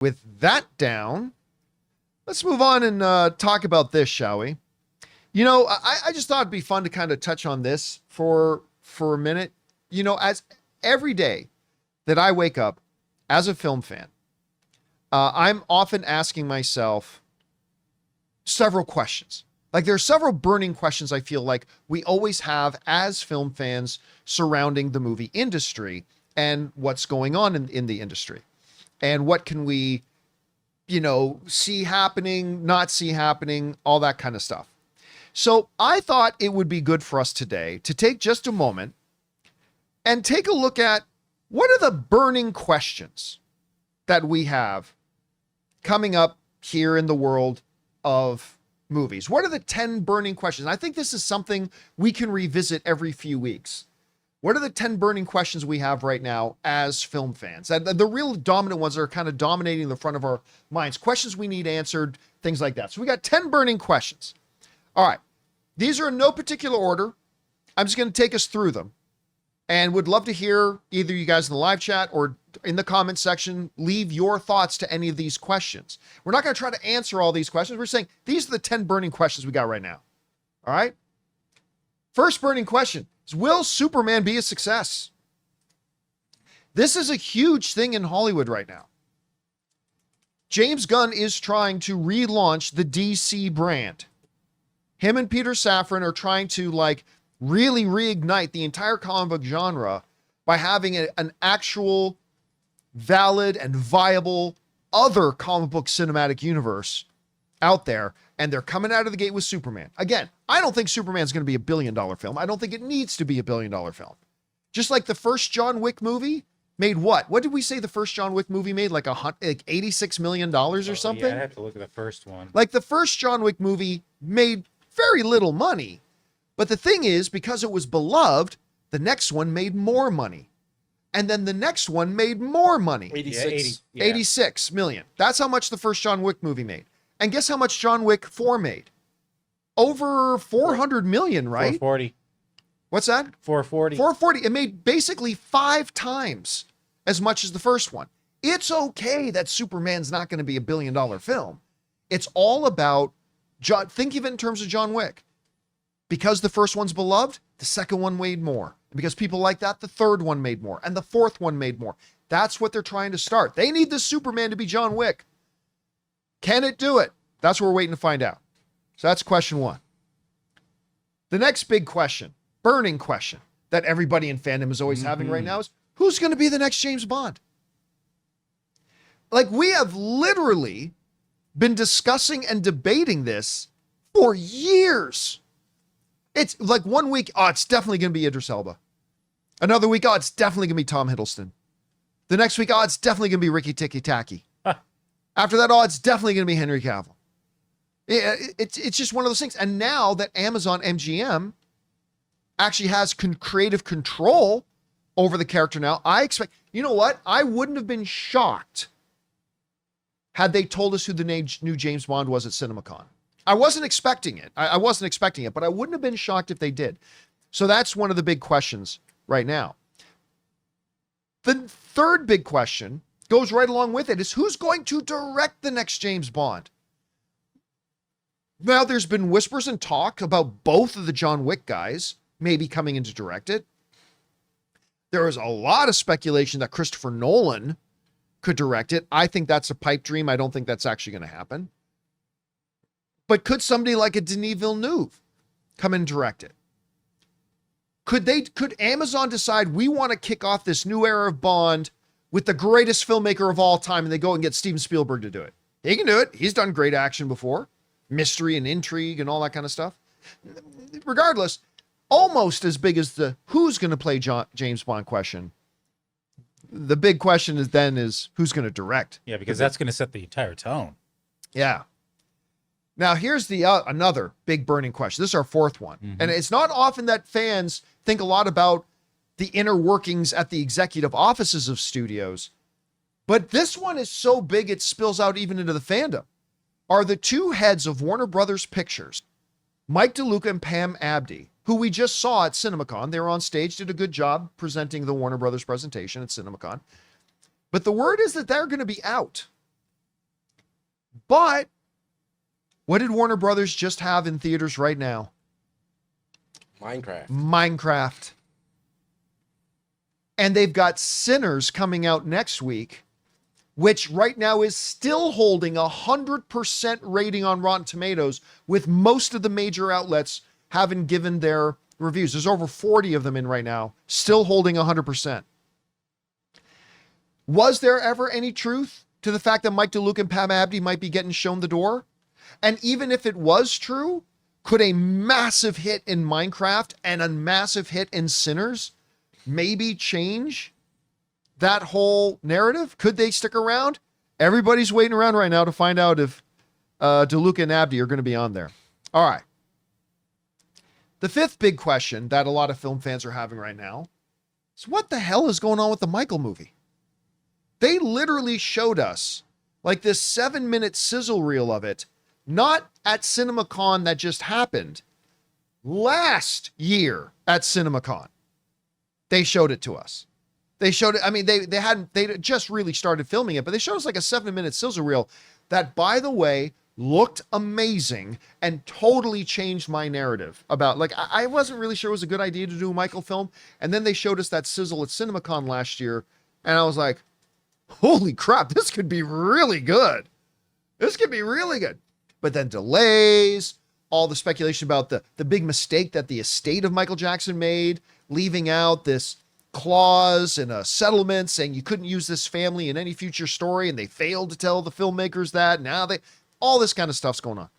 With that down, let's move on and talk about this, shall we? You know, I just thought it'd be fun to kind of touch on this for a minute. You know, as every day that I wake up as a film fan, I'm often asking myself several questions. Like there are several burning questions I feel like we always have as film fans surrounding the movie industry and what's going on in the industry. And what can we, you know, see happening, not see happening, all that kind of stuff. So I thought it would be good for us today to take just a moment and take a look at what are the burning questions that we have coming up here in the world of movies. What are the 10 burning questions? I think this is something we can revisit every few weeks. What are the 10 burning questions we have right now as film fans? And the real dominant ones that are kind of dominating the front of our minds. Questions we need answered, things like that. So we got 10 burning questions. All right. These are in no particular order. I'm just going to take us through them. And would love to hear either you guys in the live chat or in the comment section, leave your thoughts to any of these questions. We're not going to try to answer all these questions. We're saying these are the 10 burning questions we got right now. All right. First burning question is, will Superman be a success? This is a huge thing in Hollywood right now. James Gunn is trying to relaunch the DC brand. Him and Peter Safran are trying to really reignite the entire comic book genre by having an actual valid and viable other comic book cinematic universe out there. And they're coming out of the gate with Superman. Again, I don't think Superman's going to be $1 billion film. I don't think it needs to be $1 billion film. Just like the first John Wick movie made what? What did we say the first John Wick movie made? Like $86 million or something? Yeah, I have to look at the first one. Like the first John Wick movie made very little money. But the thing is, because it was beloved, the next one made more money. And then the next one made more money. 86 million. That's how much the first John Wick movie made. And guess how much John Wick 4 made? Over 400 million, right? 440. What's that? 440. 440. It made basically 5 times as much as the first one. It's okay that Superman's not going to be $1 billion film. It's all about, think of it in terms of John Wick. Because the first one's beloved, the second one made more. And because people like that, the third one made more. And the fourth one made more. That's what they're trying to start. They need this Superman to be John Wick. Can it do it? That's what we're waiting to find out. So that's question one. The next big question, burning question that everybody in fandom is always having right now is, who's going to be the next James Bond? Like, we have literally been discussing and debating this for years. It's like 1 week, oh, it's definitely going to be Idris Elba. Another week, oh, it's definitely going to be Tom Hiddleston. The next week, oh, it's definitely going to be Ricky Tikki-Taki. After that, oh, it's definitely going to be Henry Cavill. It's just one of those things. And now that Amazon MGM actually has creative control over the character now, I expect, you know what? I wouldn't have been shocked had they told us who the new James Bond was at CinemaCon. I wasn't expecting it. I wasn't expecting it, but I wouldn't have been shocked if they did. So that's one of the big questions right now. The third big question goes right along with it is, who's going to direct the next James Bond? Now, there's been whispers and talk about both of the John Wick guys maybe coming in to direct it. There is a lot of speculation that Christopher Nolan could direct it. I think that's a pipe dream. I don't think that's actually going to happen. But could somebody like a Denis Villeneuve come in and direct it? Could Amazon decide we want to kick off this new era of Bond with the greatest filmmaker of all time, and they go and get Steven Spielberg to do it? He can do it. He's done great action before, mystery and intrigue and all that kind of stuff. Regardless, almost as big as the who's going to play James Bond question, the big question is who's going to direct? Yeah, because that's going to set the entire tone. Yeah. Now, here's the another big burning question. This is our fourth one. And it's not often that fans think a lot about the inner workings at the executive offices of studios. But this one is so big it spills out even into the fandom. Are the two heads of Warner Brothers Pictures, Mike DeLuca and Pam Abdy, who we just saw at CinemaCon. They were on stage, did a good job presenting the Warner Brothers presentation at CinemaCon. But the word is that they're going to be out. But what did Warner Brothers just have in theaters right now? Minecraft. And they've got Sinners coming out next week, which right now is still holding 100% rating on Rotten Tomatoes, with most of the major outlets having given their reviews. There's over 40 of them in right now, still holding 100%. Was there ever any truth to the fact that Mike DeLuca and Pam Abdi might be getting shown the door? And even if it was true, could a massive hit in Minecraft and a massive hit in Sinners maybe change that whole narrative? Could they stick around? Everybody's waiting around right now to find out if DeLuca and Abdi are going to be on there. All right. The fifth big question that a lot of film fans are having right now is, what the hell is going on with the Michael movie? They literally showed us like this 7-minute sizzle reel of it, not at CinemaCon that just happened, last year at CinemaCon. They showed it to us. They showed it. I mean, they just really started filming it, but they showed us like a 7-minute sizzle reel that, by the way, looked amazing and totally changed my narrative about, like, I wasn't really sure it was a good idea to do a Michael film. And then they showed us that sizzle at CinemaCon last year. And I was like, holy crap, this could be really good. This could be really good. But then delays, all the speculation about the big mistake that the estate of Michael Jackson made, leaving out this clause in a settlement saying you couldn't use this family in any future story, and they failed to tell the filmmakers that. Now all this kind of stuff's going on.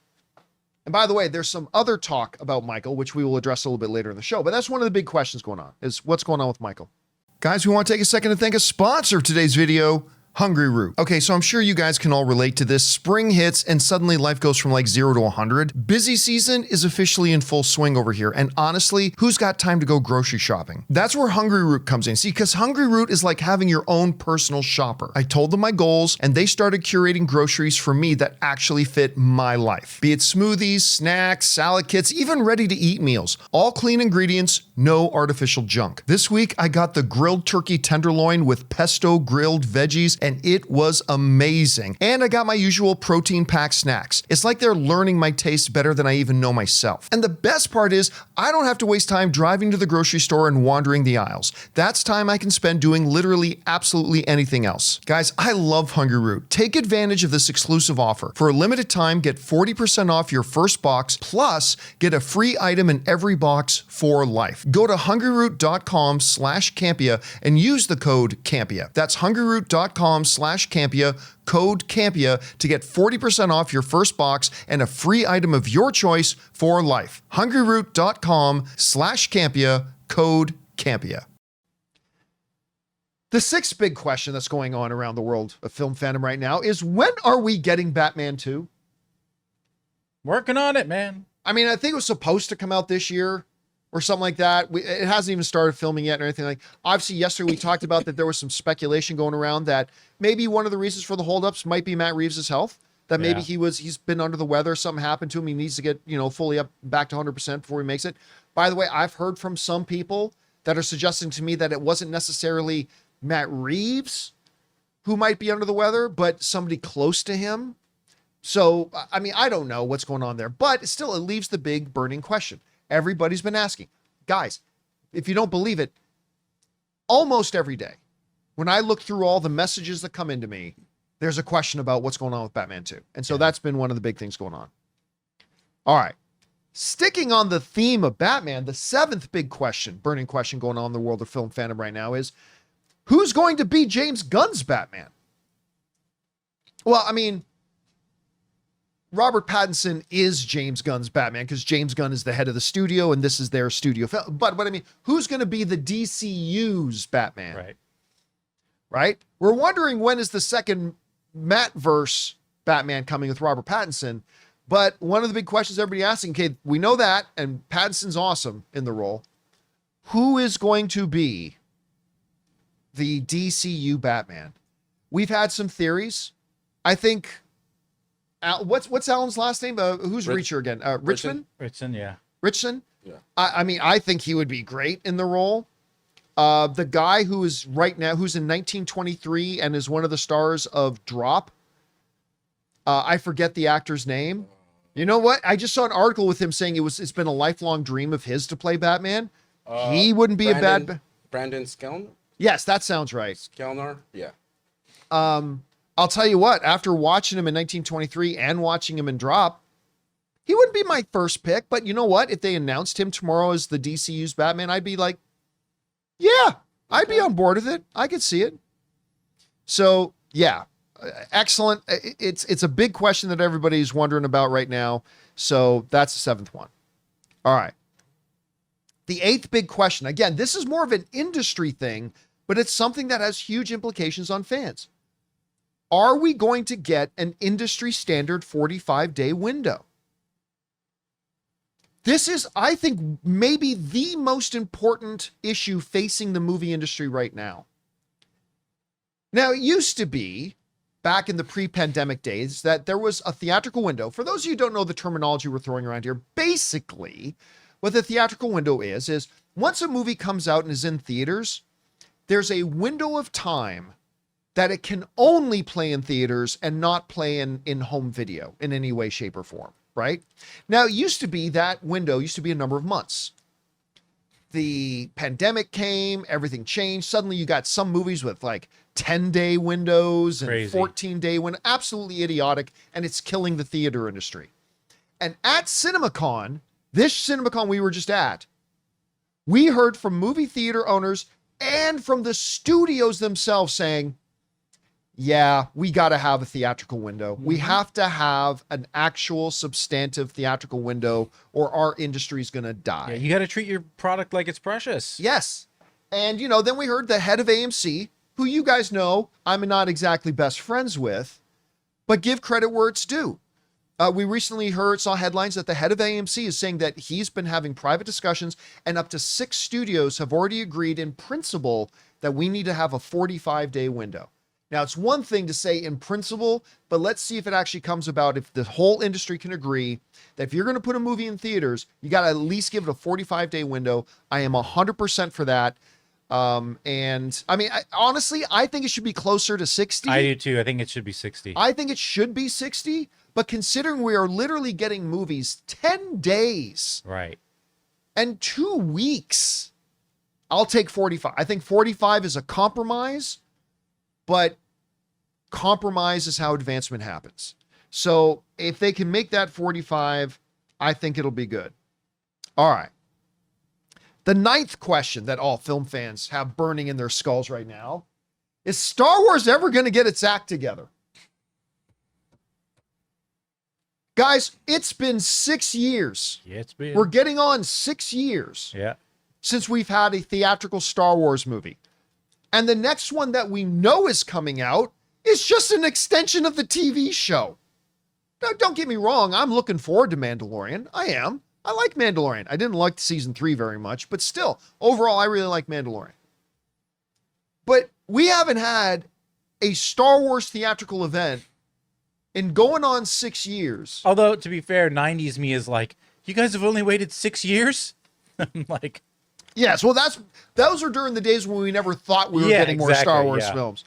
And by the way, there's some other talk about Michael, which we will address a little bit later in the show, but that's one of the big questions going on, is what's going on with Michael. Guys, we want to take a second to thank a sponsor of today's video, Hungryroot. Okay, so I'm sure you guys can all relate to this. Spring hits and suddenly life goes from like 0 to 100. Busy season is officially in full swing over here. And honestly, who's got time to go grocery shopping? That's where Hungryroot comes in. See, because Hungryroot is like having your own personal shopper. I told them my goals and they started curating groceries for me that actually fit my life. Be it smoothies, snacks, salad kits, even ready to eat meals. All clean ingredients, no artificial junk. This week, I got the grilled turkey tenderloin with pesto grilled veggies, and it was amazing. And I got my usual protein-packed snacks. It's like they're learning my taste better than I even know myself. And the best part is, I don't have to waste time driving to the grocery store and wandering the aisles. That's time I can spend doing literally absolutely anything else. Guys, I love Hungryroot. Take advantage of this exclusive offer. For a limited time, get 40% off your first box, plus get a free item in every box for life. Go to hungryroot.com/Campea and use the code Campea. That's hungryroot.com/Campea, code Campea, to get 40% off your first box and a free item of your choice for life. hungryroot.com/Campea, code Campea. The sixth big question that's going on around the world of film fandom right now is, when are we getting Batman 2? Working on it, man. I mean, I think it was supposed to come out this year or something like that. It hasn't even started filming yet or anything like. Obviously, yesterday we talked about that there was some speculation going around that maybe one of the reasons for the holdups might be Matt Reeves' health. That maybe he's been under the weather, something happened to him. He needs to get, fully up back to 100% before he makes it. By the way, I've heard from some people that are suggesting to me that it wasn't necessarily Matt Reeves who might be under the weather, but somebody close to him. So, I mean, I don't know what's going on there, but still, it leaves the big burning question. Everybody's been asking. Guys, if you don't believe it, almost every day, when I look through all the messages that come into me, there's a question about what's going on with Batman 2. And so that's been one of the big things going on. All right. Sticking on the theme of Batman, the seventh big question, burning question going on in the world of film fandom right now is, who's going to be James Gunn's Batman? Well, I mean, Robert Pattinson is James Gunn's Batman because James Gunn is the head of the studio and this is their studio film. But what I mean, who's going to be the DCU's Batman? Right? We're wondering, when is the second Mattverse Batman coming with Robert Pattinson? But one of the big questions everybody asking, okay, we know that, and Pattinson's awesome in the role. Who is going to be the DCU Batman? We've had some theories. I think... what's Alan's last name? Who's Reacher again? Richmond? Richmond, yeah. Richmond? Yeah. I mean, I think he would be great in the role. The guy who is right now, who's in 1923 and is one of the stars of Drop, I forget the actor's name. You know what? I just saw an article with him saying it's been a lifelong dream of his to play Batman. He wouldn't be a bad. Brandon Skellner? Yes, that sounds right. Skellner? Yeah. I'll tell you what, after watching him in 1923 and watching him in Drop, he wouldn't be my first pick, but you know what? If they announced him tomorrow as the DCU's Batman, I'd be like, yeah, I'd be on board with it. I could see it. So, yeah, excellent. It's a big question that everybody's wondering about right now. So that's the seventh one. All right. The eighth big question. Again, this is more of an industry thing, but it's something that has huge implications on fans. Are we going to get an industry standard 45-day window? This is, I think, maybe the most important issue facing the movie industry right now. Now, it used to be, back in the pre-pandemic days, that there was a theatrical window. For those of you who don't know the terminology we're throwing around here, basically, what the theatrical window is once a movie comes out and is in theaters, there's a window of time that it can only play in theaters and not play in home video in any way, shape, or form, right? Now, it used to be that window used to be a number of months. The pandemic came, everything changed. Suddenly you got some movies with like 10-day windows and Crazy. 14-day windows. Absolutely idiotic, and it's killing the theater industry. And at CinemaCon, this CinemaCon we were just at, we heard from movie theater owners and from the studios themselves saying, yeah, we got to have a theatrical window. We have to have an actual substantive theatrical window or our industry is going to die. Yeah, you got to treat your product like it's precious. Yes. And, you know, then we heard the head of AMC, who you guys know I'm not exactly best friends with, but give credit where it's due. We recently saw headlines that the head of AMC is saying that he's been having private discussions and up to 6 studios have already agreed in principle that we need to have a 45-day window. Now, it's one thing to say in principle, but let's see if it actually comes about. If the whole industry can agree that if you're going to put a movie in theaters, you got to at least give it a 45-day window. I am 100% for that. And I mean, honestly, I think it should be closer to 60. I do too. I think it should be 60. I think it should be 60, but considering we are literally getting movies 10 days Right. and 2 weeks, I'll take 45. I think 45 is a compromise, but compromise is how advancement happens. So if they can make that 45, I think it'll be good. All right. The ninth question that all film fans have burning in their skulls right now is Star Wars ever going to get its act together? Guys, it's been 6 years. Yeah, it's been. We're getting on 6 years Yeah. since we've had a theatrical Star Wars movie. And the next one that we know is coming out is just an extension of the TV show. Now, don't get me wrong. I'm looking forward to Mandalorian. I am. I like Mandalorian. I didn't like season 3 very much, but still, overall, I really like Mandalorian. But we haven't had a Star Wars theatrical event in going on 6 years. Although, to be fair, 90s me is like, you guys have only waited 6 years? I'm like, Yes, well, those are during the days when we never thought we were getting more Star Wars films.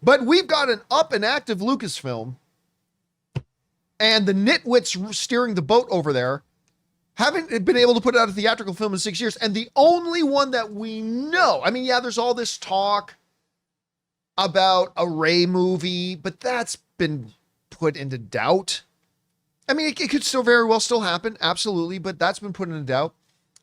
But we've got an up and active Lucasfilm, and the nitwits steering the boat over there haven't been able to put out a theatrical film in 6 years. And the only one that we know, I mean, yeah, there's all this talk about a Rey movie, but that's been put into doubt. I mean, it could still very well still happen, absolutely, but that's been put into doubt.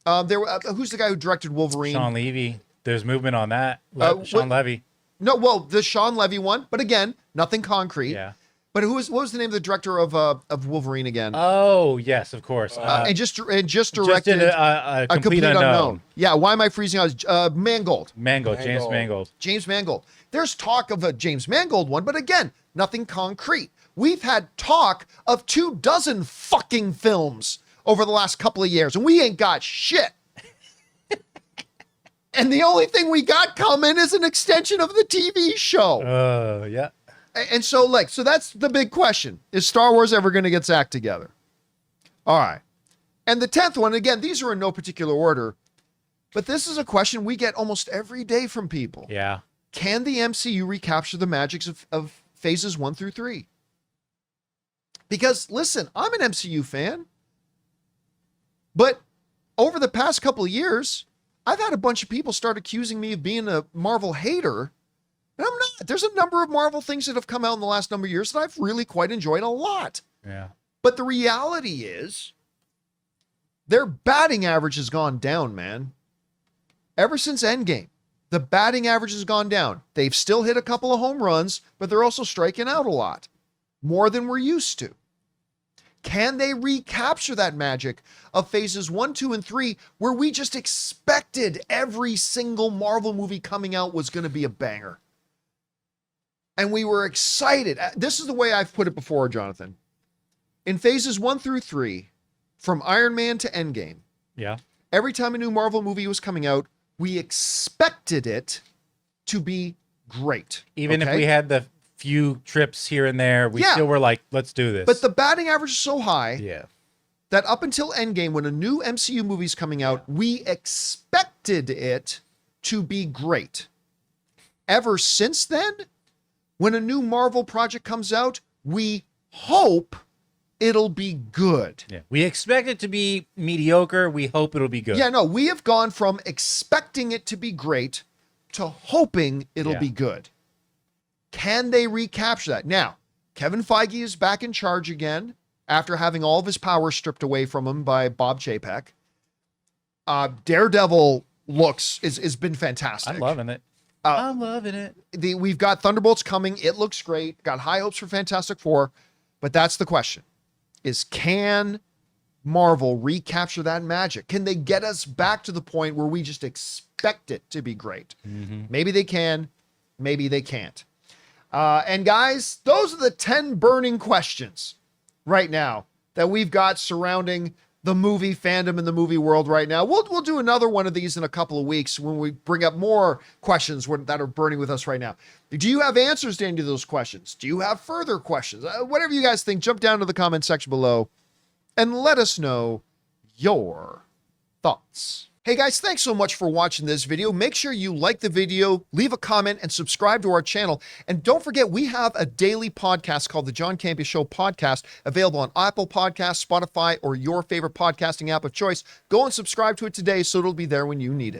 Who's the guy who directed Wolverine? Sean Levy. There's movement on that. Sean Levy. No, well, the Sean Levy one, but again, nothing concrete. Yeah. But what was the name of the director of Wolverine again? Oh, yes, of course. And just directed Just a complete unknown. Yeah, why am I freezing out? Mangold. James Mangold. James Mangold. There's talk of a James Mangold one, but again, nothing concrete. We've had talk of 24 fucking films over the last couple of years, and we ain't got shit. And the only thing we got coming is an extension of the TV show. Yeah. And so that's the big question. Is Star Wars ever going to get its act together? All right. And the 10th one, again, these are in no particular order, but this is a question we get almost every day from people. Yeah. Can the MCU recapture the magics of phases 1 through 3? Because listen, I'm an MCU fan, but over the past couple of years, I've had a bunch of people start accusing me of being a Marvel hater. And I'm not. There's a number of Marvel things that have come out in the last number of years that I've really quite enjoyed a lot. Yeah. But the reality is, their batting average has gone down, man. Ever since Endgame, the batting average has gone down. They've still hit a couple of home runs, but they're also striking out a lot. More than we're used to. Can they recapture that magic of phases 1, 2, and 3, where we just expected every single Marvel movie coming out was going to be a banger? And we were excited. This is the way I've put it before, Jonathan. In phases 1 through 3, from Iron Man to Endgame, Yeah. every time a new Marvel movie was coming out, we expected it to be great. Even if okay? we had the few trips here and there, we Yeah. still were like, let's do this. But the batting average is so high yeah. that up until Endgame, when a new MCU movie is coming out, we expected it to be great. Ever since then, when a new Marvel project comes out, we hope it'll be good. Yeah. We expect it to be mediocre. We hope it'll be good. Yeah, no, we have gone from expecting it to be great to hoping it'll Yeah. be good. Can they recapture that? Now, Kevin Feige is back in charge again after having all of his power stripped away from him by Bob Chapek. Daredevil has been fantastic. I'm loving it. I'm loving it. We've got Thunderbolts coming. It looks great. Got high hopes for Fantastic Four. But that's the question, is can Marvel recapture that magic? Can they get us back to the point where we just expect it to be great? Mm-hmm. Maybe they can. Maybe they can't. And guys, those are the 10 burning questions right now that we've got surrounding the movie fandom and the movie world right now. We'll do another one of these in a couple of weeks when we bring up more questions that are burning with us right now. Do you have answers to any of those questions? Do you have further questions? Whatever you guys think, jump down to the comment section below and let us know your thoughts. Hey guys, thanks so much for watching this video. Make sure you like the video, leave a comment, and subscribe to our channel. And don't forget, we have a daily podcast called the John Campea Show podcast, available on Apple Podcasts, Spotify, or your favorite podcasting app of choice. Go and subscribe to it today so it'll be there when you need it.